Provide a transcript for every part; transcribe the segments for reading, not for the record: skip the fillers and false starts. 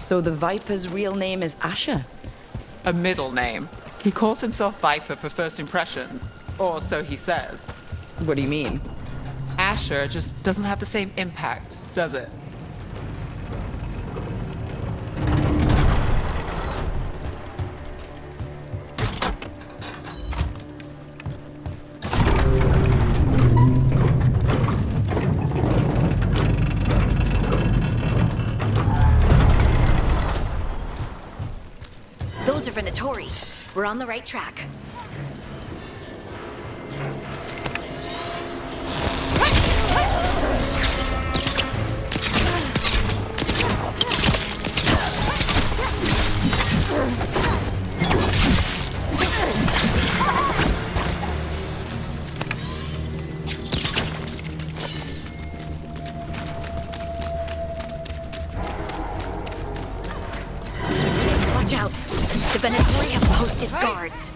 So the Viper's real name is Asher? A middle name. He calls himself Viper for first impressions, or so he says. What do you mean? Asher just doesn't have the same impact, does it? Those are Venatori. We're on the right track. Watch out! The Venatori have posted guards.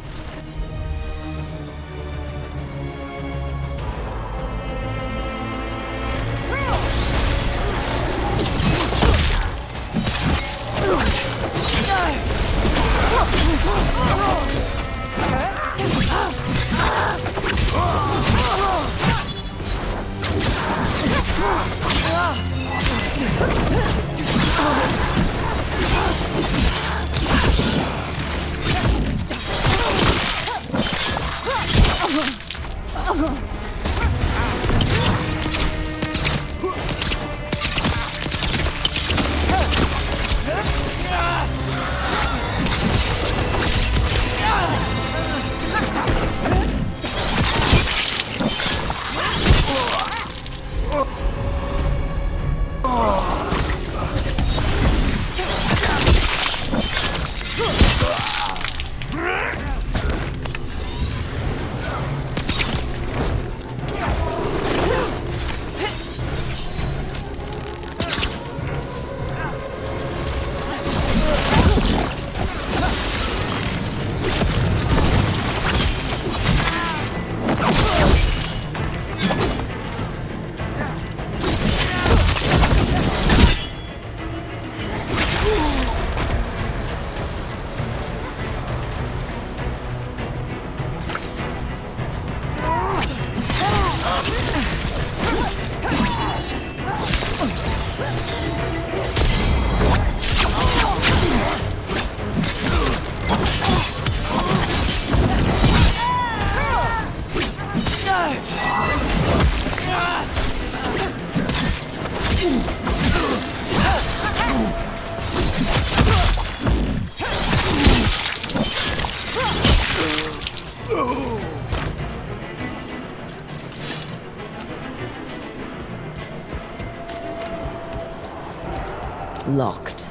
Locked.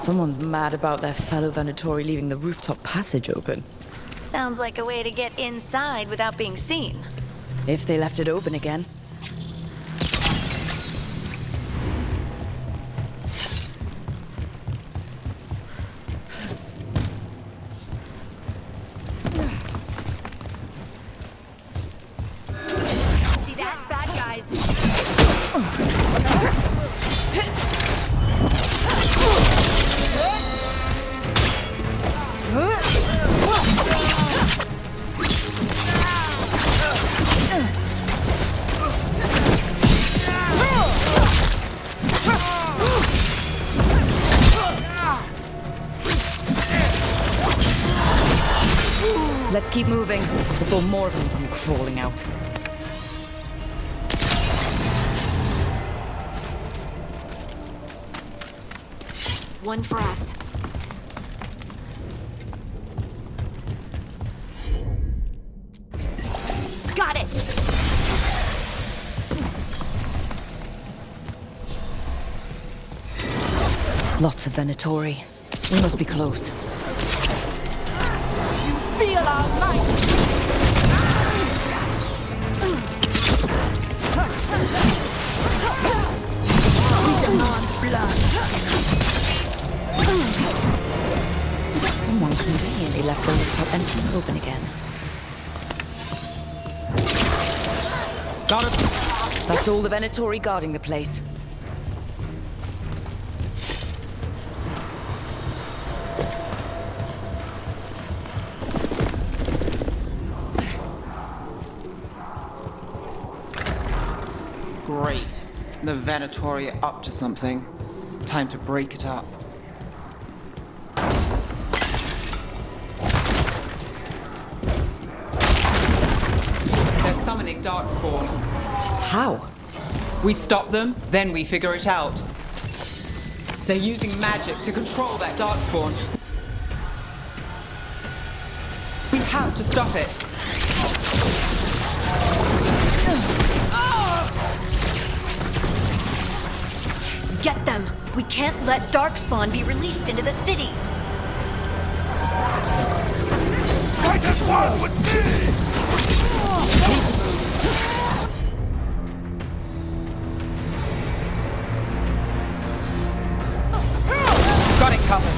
Someone's mad about their fellow Venatori leaving the rooftop passage open. Sounds like a way to get inside without being seen. If they left it open again. See that? Bad guys. Let's keep moving before more of them come crawling out. One for us. Got it! Lots of Venatori. We must be close. Feel our might! We demand blood. Someone conveniently left the rooftop entrance open again. Got it. That's all the Venatori guarding the place. The Venatori are up to something. Time to break it up. They're summoning Darkspawn. How? We stop them, then we figure it out. They're using magic to control that Darkspawn. We have to stop it. Get them! We can't let Darkspawn be released into the city! Fight as one with me! Got it covered.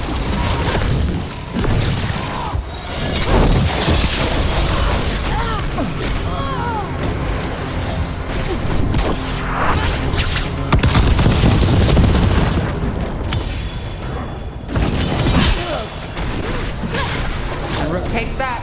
Rook takes that.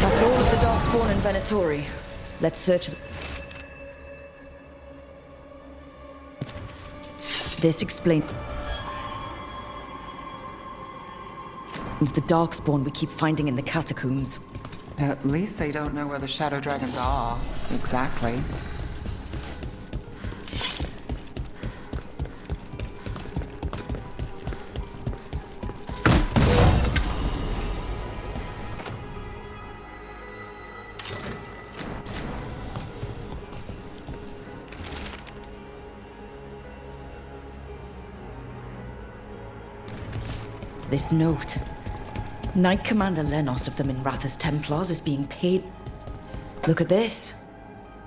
That's all of the Darkspawn and Venatori. Let's search This explains the Darkspawn we keep finding in the catacombs. At least they don't know where the Shadow Dragons are. Exactly. This note. Knight Commander Lenos of the Minrathous Templars is being paid. Look at this.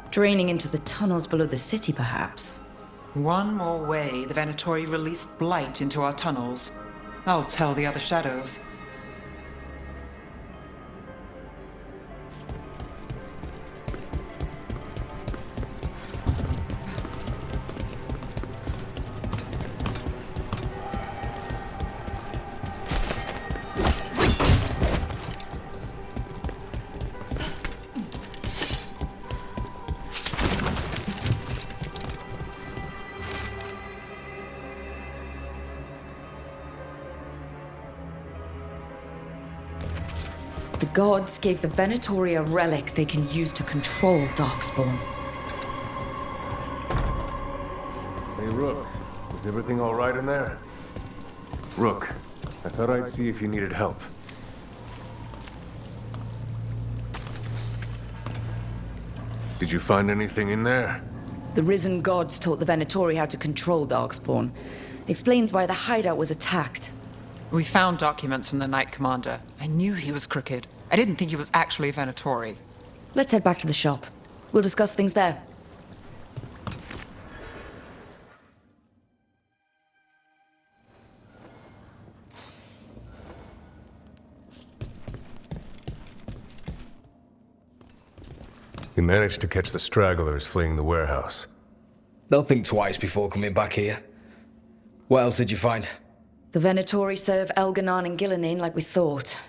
Draining into the tunnels below the city, perhaps. One more way the Venatori released blight into our tunnels. I'll tell the other shadows. The gods gave the Venatori a relic they can use to control Darkspawn. Hey, Rook. Is everything all right in there? Rook, I thought I'd see if you needed help. Did you find anything in there? The risen gods taught the Venatori how to control Darkspawn. Explains why the hideout was attacked. We found documents from the Knight Commander. I knew he was crooked. I didn't think he was actually a Venatori. Let's head back to the shop. We'll discuss things there. You managed to catch the stragglers fleeing the warehouse. They'll think twice before coming back here. What else did you find? The Venatori serve Elganon and Gillinane like we thought.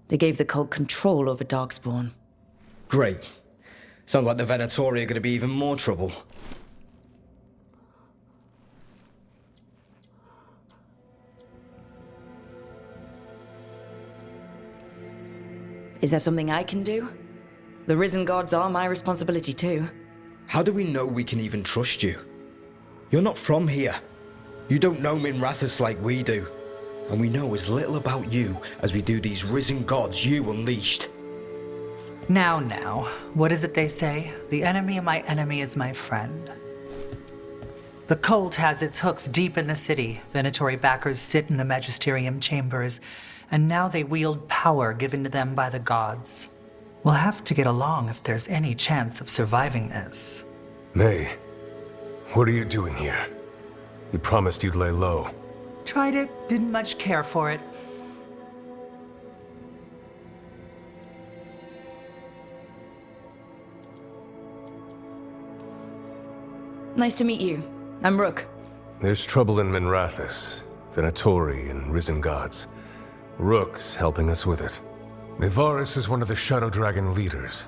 They gave the cult control over Darkspawn. Great. Sounds like the Venatori are going to be even more trouble. Is there something I can do? The risen gods are my responsibility too. How do we know we can even trust you? You're not from here. You don't know Minrathous like we do. And we know as little about you as we do these risen gods you unleashed. Now, what is it they say? The enemy of my enemy is my friend. The cult has its hooks deep in the city. Venatori backers sit in the magisterium chambers, and now they wield power given to them by the gods. We'll have to get along if there's any chance of surviving this. May, What are you doing here? You promised you'd lay low. Tried it, didn't much care for it. Nice to meet you. I'm Rook. There's trouble in Minrathous, Venatori, and Risen Gods. Rook's helping us with it. Mevaris is one of the Shadow Dragon leaders.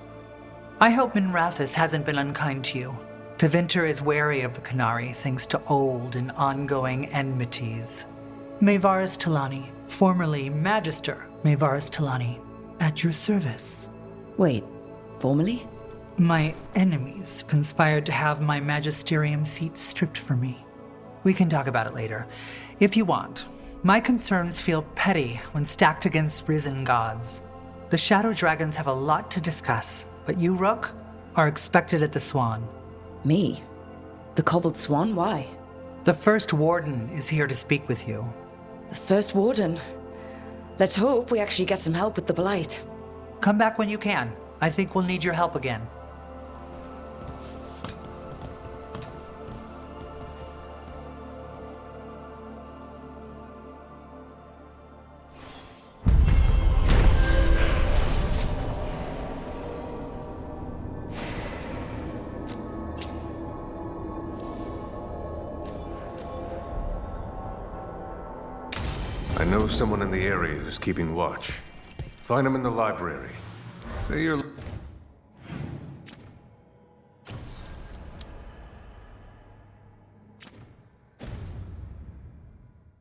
I hope Minrathous hasn't been unkind to you. Tevinter is wary of the Qunari thanks to old and ongoing enmities. Mevaris Talani, formerly Magister Mevaris Talani, at your service. Wait, formally? My enemies conspired to have my magisterium seat stripped from me. We can talk about it later, if you want. My concerns feel petty when stacked against risen gods. The Shadow Dragons have a lot to discuss, but you, Rook, are expected at the Swan. Me? The Cobbled Swan? Why? The First Warden is here to speak with you. The First Warden? Let's hope we actually get some help with the Blight. Come back when you can. I think we'll need your help again. I know someone in the area who's keeping watch. Find him in the library. Say you're...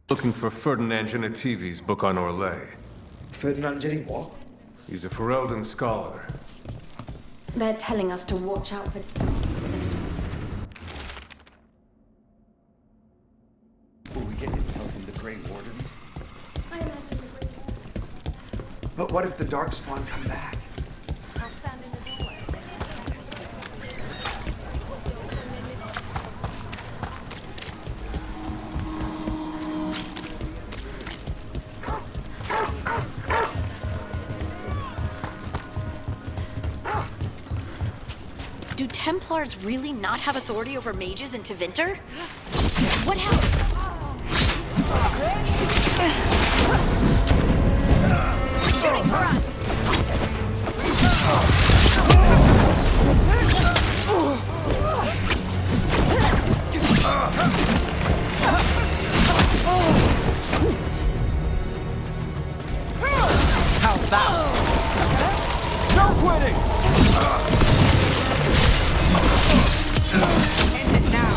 looking for Ferdinand Genetivi's book on Orlais. Ferdinand Jenny what? He's a Ferelden scholar. They're telling us to watch out for Will we get any help from the Grey Warden? But what if the Darkspawn come back? I'll stand in the doorway. Do Templars really not have authority over mages in Tevinter? What happened? Shooting for us! How's that? No quitting! End it now.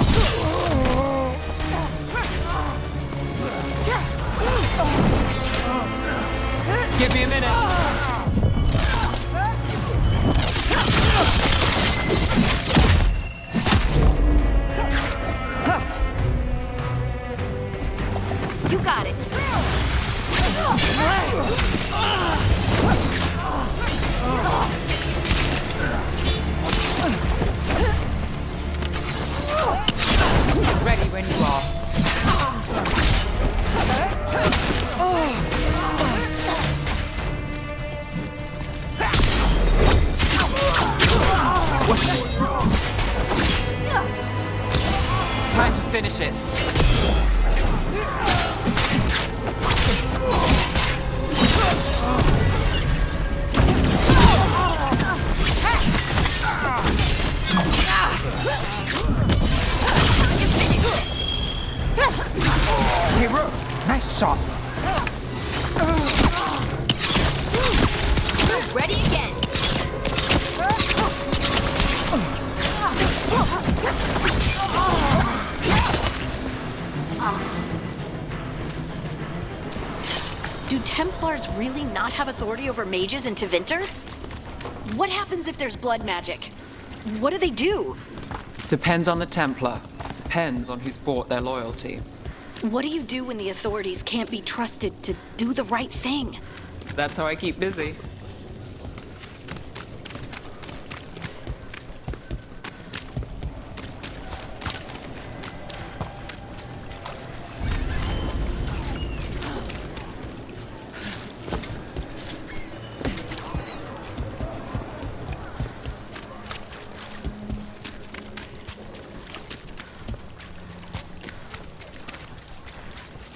Give me a minute. You got it. Ready when you are. Time to finish it. Hey, Rook, nice shot. Ready again. Do Templars really not have authority over mages in Tevinter? What happens if there's blood magic? What do they do? Depends on the Templar. Depends on who's bought their loyalty. What do you do when the authorities can't be trusted to do the right thing? That's how I keep busy.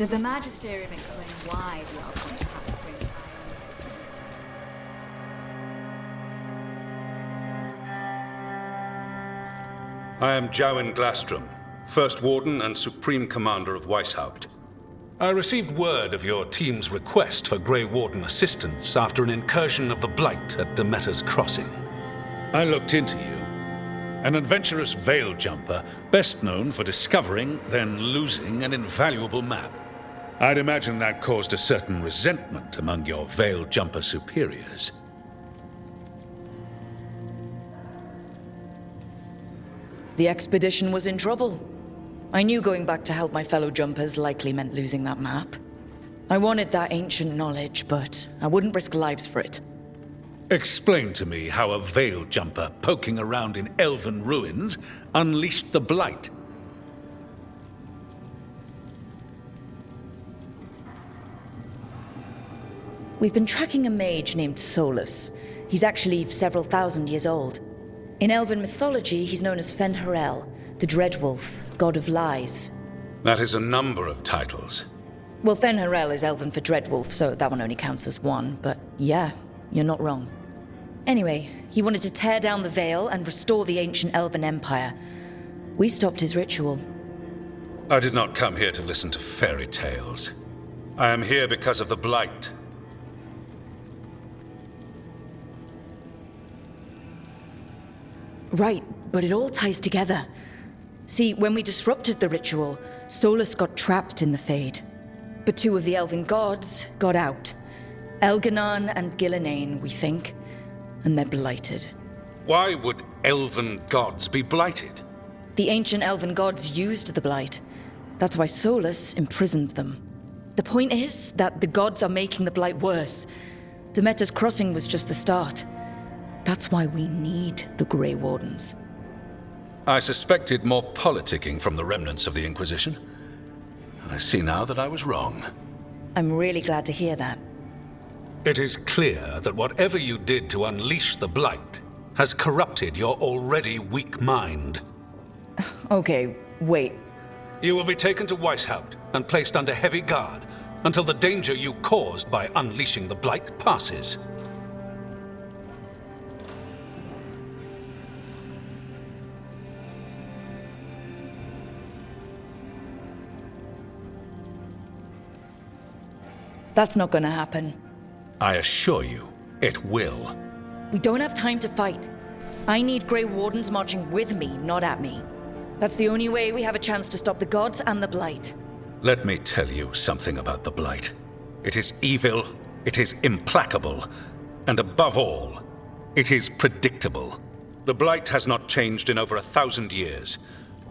Did the Magisterium explain why the Archon cats ring I am Jowin Glastrom, First Warden and Supreme Commander of Weishaupt. I received word of your team's request for Grey Warden assistance after an incursion of the Blight at Demeter's Crossing. I looked into you. An adventurous veil jumper, best known for discovering, then losing an invaluable map. I'd imagine that caused a certain resentment among your veil jumper superiors. The expedition was in trouble. I knew going back to help my fellow jumpers likely meant losing that map. I wanted that ancient knowledge, but I wouldn't risk lives for it. Explain to me how a veil jumper poking around in elven ruins unleashed the Blight. We've been tracking a mage named Solus. He's actually several thousand years old. In elven mythology, he's known as Fen'Harel, the Dreadwolf, god of lies. That is a number of titles. Well, Fen'Harel is elven for Dreadwolf, so that one only counts as one, but yeah, you're not wrong. Anyway, he wanted to tear down the Veil and restore the ancient elven empire. We stopped his ritual. I did not come here to listen to fairy tales. I am here because of the Blight. Right, but it all ties together. See, when we disrupted the ritual, Solus got trapped in the Fade. But two of the elven gods got out. Elganon and Gillenane, we think. And they're blighted. Why would elven gods be blighted? The ancient elven gods used the blight. That's why Solus imprisoned them. The point is that the gods are making the blight worse. Demeter's Crossing was just the start. That's why we need the Grey Wardens. I suspected more politicking from the remnants of the Inquisition. I see now that I was wrong. I'm really glad to hear that. It is clear that whatever you did to unleash the Blight has corrupted your already weak mind. Okay, wait. You will be taken to Weishaupt and placed under heavy guard until the danger you caused by unleashing the Blight passes. That's not gonna happen. I assure you, it will. We don't have time to fight. I need Grey Wardens marching with me, not at me. That's the only way we have a chance to stop the gods and the Blight. Let me tell you something about the Blight. It is evil, it is implacable, and above all, it is predictable. The Blight has not changed in over 1,000 years.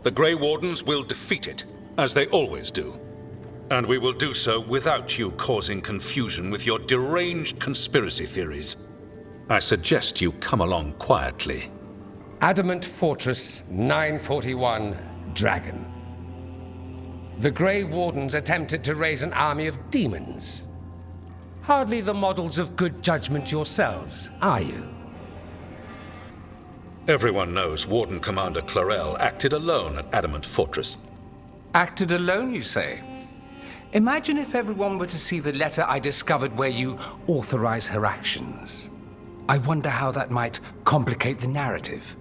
The Grey Wardens will defeat it, as they always do. And we will do so without you causing confusion with your deranged conspiracy theories. I suggest you come along quietly. Adamant Fortress 941, Dragon. The Grey Wardens attempted to raise an army of demons. Hardly the models of good judgment yourselves, are you? Everyone knows Warden Commander Clarel acted alone at Adamant Fortress. Acted alone, you say? Imagine if everyone were to see the letter I discovered where you authorize her actions. I wonder how that might complicate the narrative.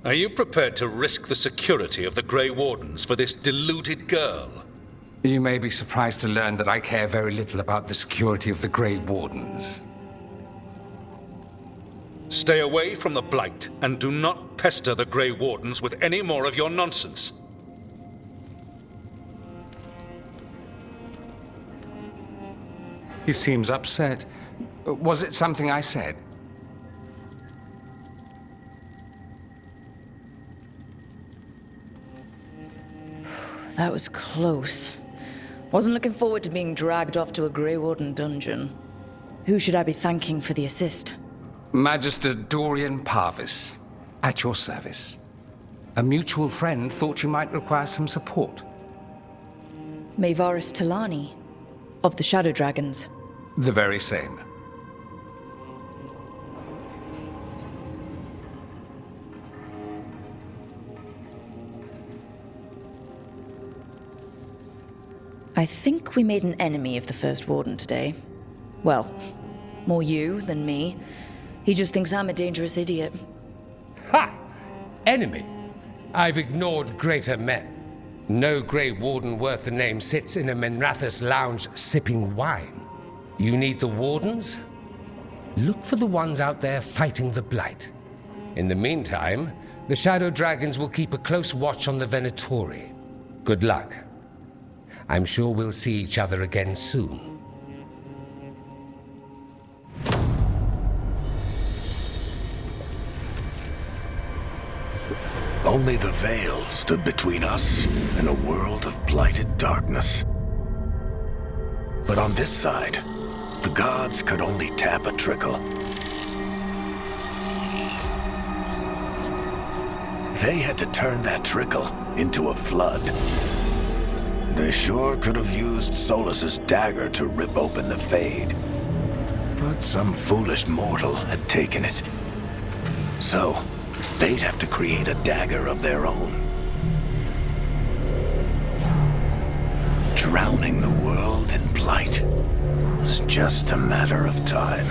Are you prepared to risk the security of the Grey Wardens for this deluded girl? You may be surprised to learn that I care very little about the security of the Grey Wardens. Stay away from the Blight and do not pester the Grey Wardens with any more of your nonsense. He seems upset. Was it something I said? That was close. Wasn't looking forward to being dragged off to a Grey Warden dungeon. Who should I be thanking for the assist? Magister Dorian Parvis, at your service. A mutual friend thought you might require some support. Maevaris Talani, of the Shadow Dragons. The very same. I I think we made an enemy of the First Warden today. Well, more you than me. He just thinks I'm a dangerous idiot. Ha! Enemy? I've ignored greater men. No Grey Warden worth the name sits in a Minrathous lounge sipping wine. You need the Wardens? Look for the ones out there fighting the Blight. In the meantime, the Shadow Dragons will keep a close watch on the Venatori. Good luck. I'm sure we'll see each other again soon. Only the Veil stood between us and a world of blighted darkness. But on this side, the gods could only tap a trickle. They had to turn that trickle into a flood. They sure could have used Solus's dagger to rip open the Fade. But some foolish mortal had taken it. So, they'd have to create a dagger of their own. Drowning the world in blight was just a matter of time.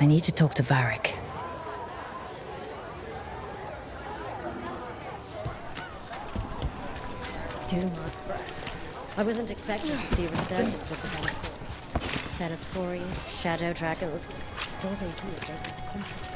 I need to talk to Varric. Doomlord's breath. I wasn't expecting to see a resurgence of the Venatori, Shadow Dragons. All they do is make us comfortable.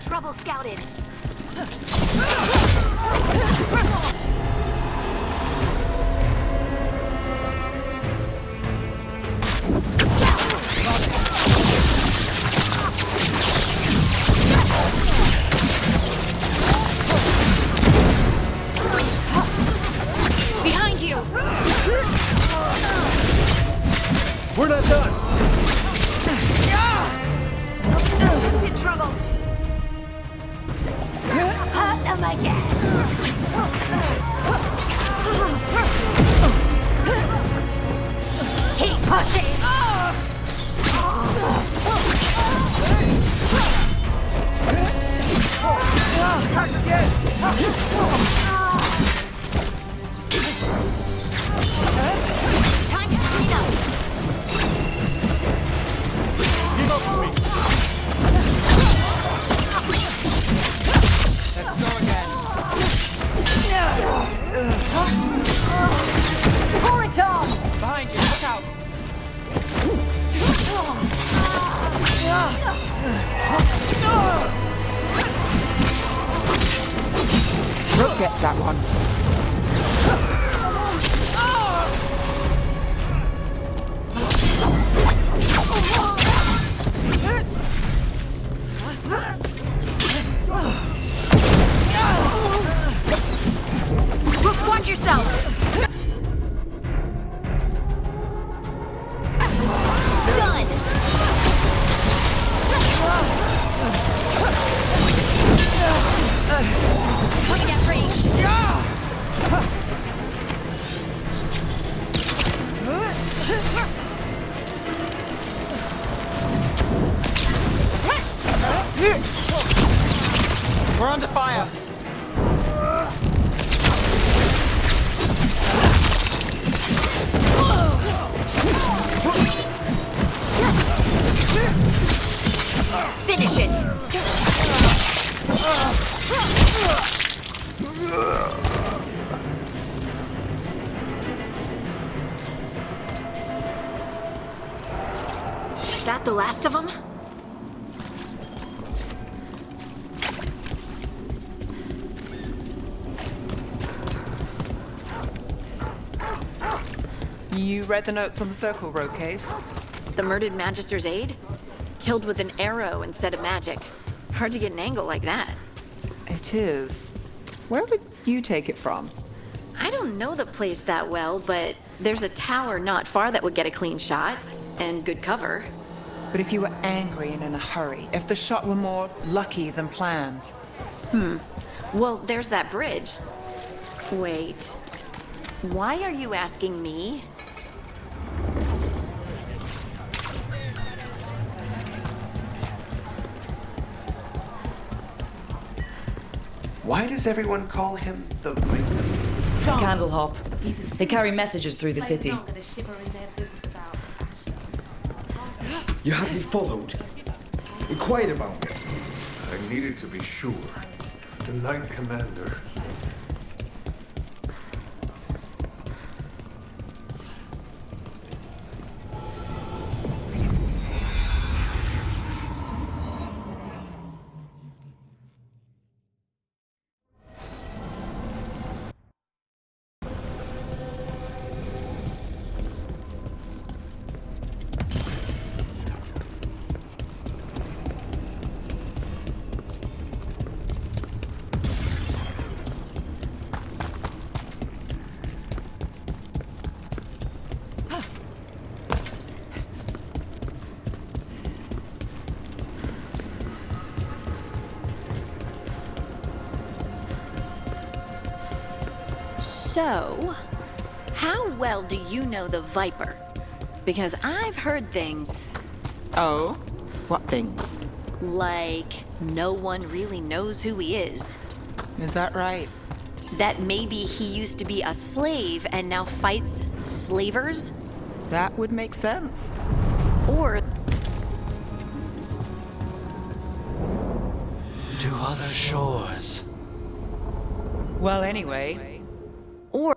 Trouble scouted. Behind you. We're not done. Who's in trouble? Oh my god! Keep pushing! Time to clean up! Keep up with me! Let's go again. Pour it on! Behind you, look out! Rook gets that one. Look, watch yourself! Done! Coming at range! We're under fire. Finish it! That the last of them? You read the notes on the Circle Road case? The murdered Magister's aide? Killed with an arrow instead of magic. Hard to get an angle like that. It is. Where would you take it from? I don't know the place that well, but there's a tower not far that would get a clean shot and good cover. But if you were angry and in a hurry, if the shot were more lucky than planned. Well, there's that bridge. Wait. Why are you asking me? Why does everyone call him the Viper? Candle hop. They carry messages through the city. You had me followed. Inquired about me. I needed to be sure. The Knight Commander. So, how well do you know the Viper? Because I've heard things Oh? What things? like no one really knows who he is. Is that right? That maybe he used to be a slave and now fights slavers? That would make sense. Or To other shores. Well, anyway, or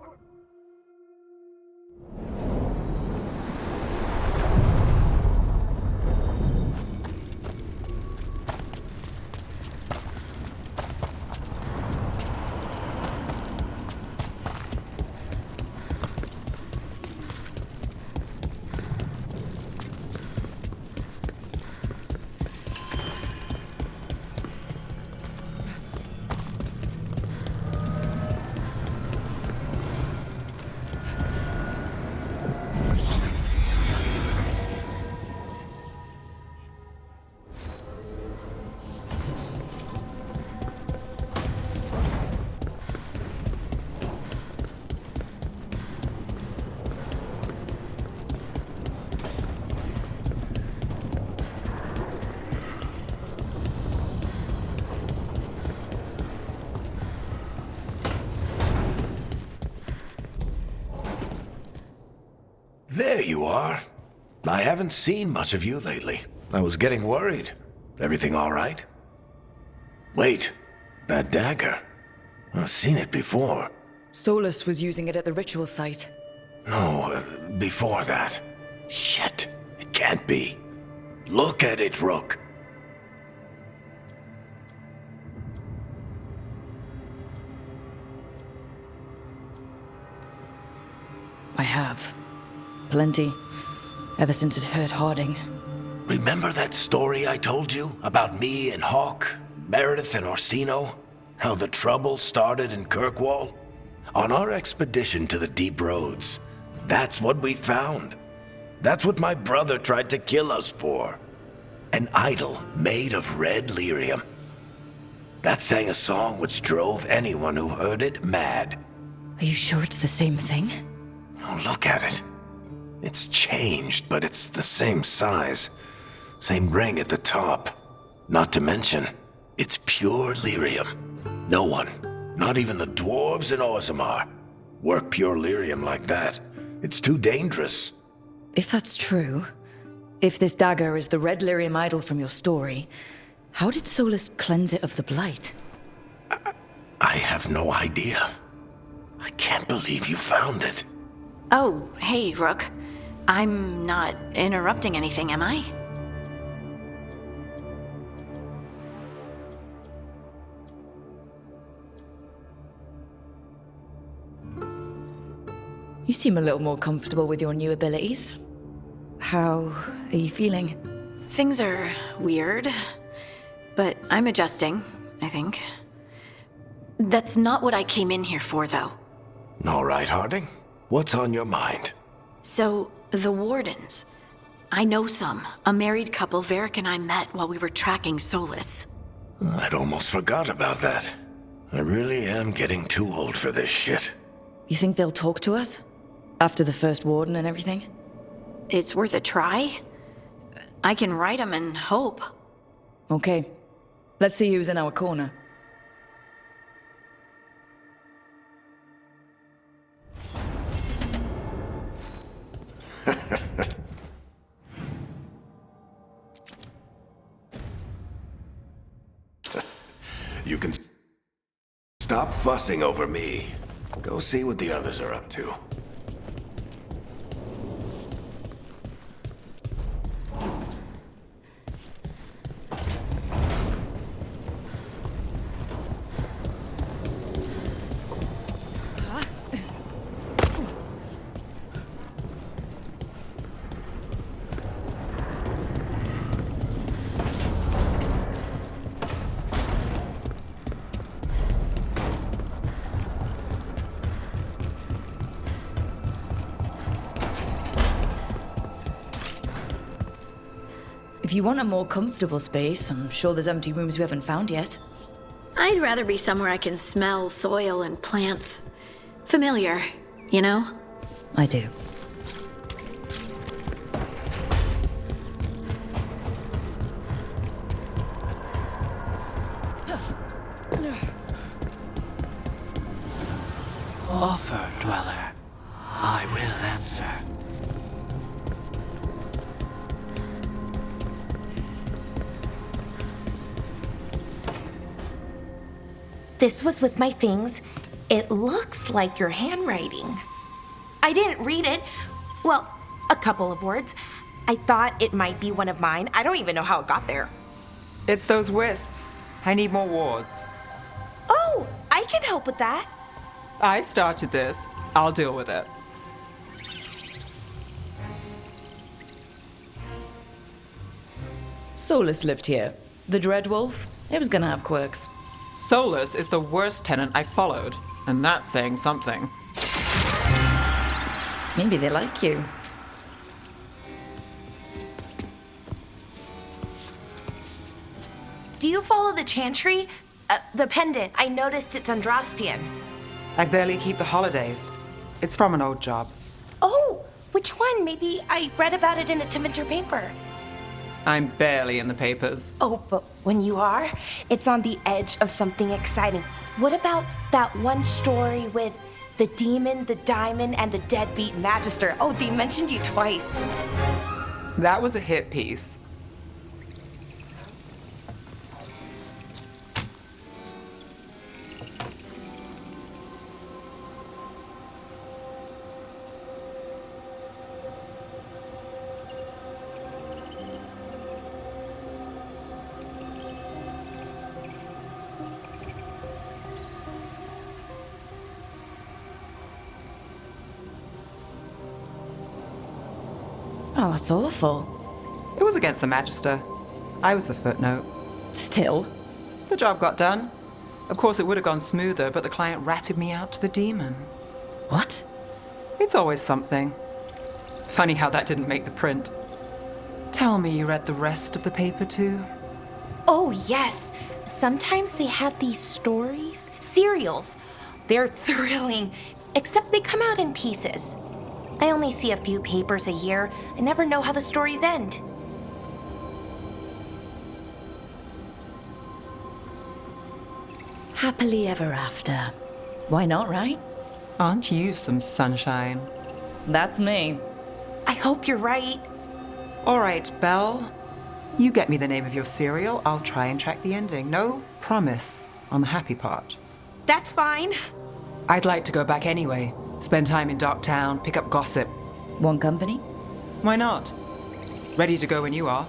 There you are. I haven't seen much of you lately. I was getting worried. Everything all right? Wait, that dagger. I've seen it before. Solus was using it at the ritual site. No, before that. Shit, it can't be. Look at it, Rook. I have. Plenty. Ever since it hurt Harding. Remember that story I told you about me and Hawk, Meredith and Orsino? How the trouble started in Kirkwall? On our expedition to the Deep Roads, that's what we found. That's what my brother tried to kill us for. An idol made of red lyrium. That sang a song which drove anyone who heard it mad. Are you sure it's the same thing? Oh, look at it. It's changed, but it's the same size. Same ring at the top. Not to mention, it's pure lyrium. No one, not even the dwarves in Orzammar, work pure lyrium like that. It's too dangerous. If that's true, if this dagger is the red lyrium idol from your story, how did Solus cleanse it of the blight? I have no idea. I can't believe you found it. oh, hey, Rook. I'm not interrupting anything, am I? You seem a little more comfortable with your new abilities. How are you feeling? Things are weird, but I'm adjusting, I think. That's not what I came in here for, though. All right, Harding. What's on your mind? So, the Wardens. I know some. A married couple Varric and I met while we were tracking Solus. I'd almost forgot about that. I really am getting too old for this shit. You think they'll talk to us? After the first warden and everything? It's worth a try. I can write them and hope. Okay. Let's see who's in our corner. You can stop fussing over me. Go see what the others are up to. If you want a more comfortable space, I'm sure there's empty rooms we haven't found yet. I'd rather be somewhere I can smell soil and plants. Familiar, you know? I do. Offer, Dweller. I will answer. This was with my things. It looks like your handwriting. I didn't read it. Well, a couple of words. I thought it might be one of mine. I don't even know how it got there. It's those wisps. I need more wards. Oh, I can help with that. I started this. I'll deal with it. Solus lived here. The Dreadwolf. It was gonna have quirks. Solus is the worst tenant I followed, and that's saying something. Maybe they like you. Do you follow the chantry? The pendant. I noticed it's Andrastian. I barely keep the holidays. It's from an old job. Oh, which one? Maybe I read about it in a Tevinter paper. I'm barely in the papers. Oh, but when you are, it's on the edge of something exciting. What about that one story with the demon, the diamond, and the deadbeat magister? Oh, they mentioned you twice. That was a hit piece. Oh, that's awful. It was against the Magister. I was the footnote. Still. The job got done. Of course, it would have gone smoother, but the client ratted me out to the demon. What? It's always something. Funny how that didn't make the print. Tell me you read the rest of the paper too? Oh, yes. Sometimes they have these stories, serials. They're thrilling, except they come out in pieces. I only see a few papers a year. I never know how the stories end. Happily ever after. Why not, right? Aren't you some sunshine? That's me. I hope you're right. All right, Belle. You get me the name of your serial. I'll try and track the ending. No promise on the happy part. That's fine. I'd like to go back anyway. Spend time in Darktown, pick up gossip. Want company? Why not? Ready to go when you are.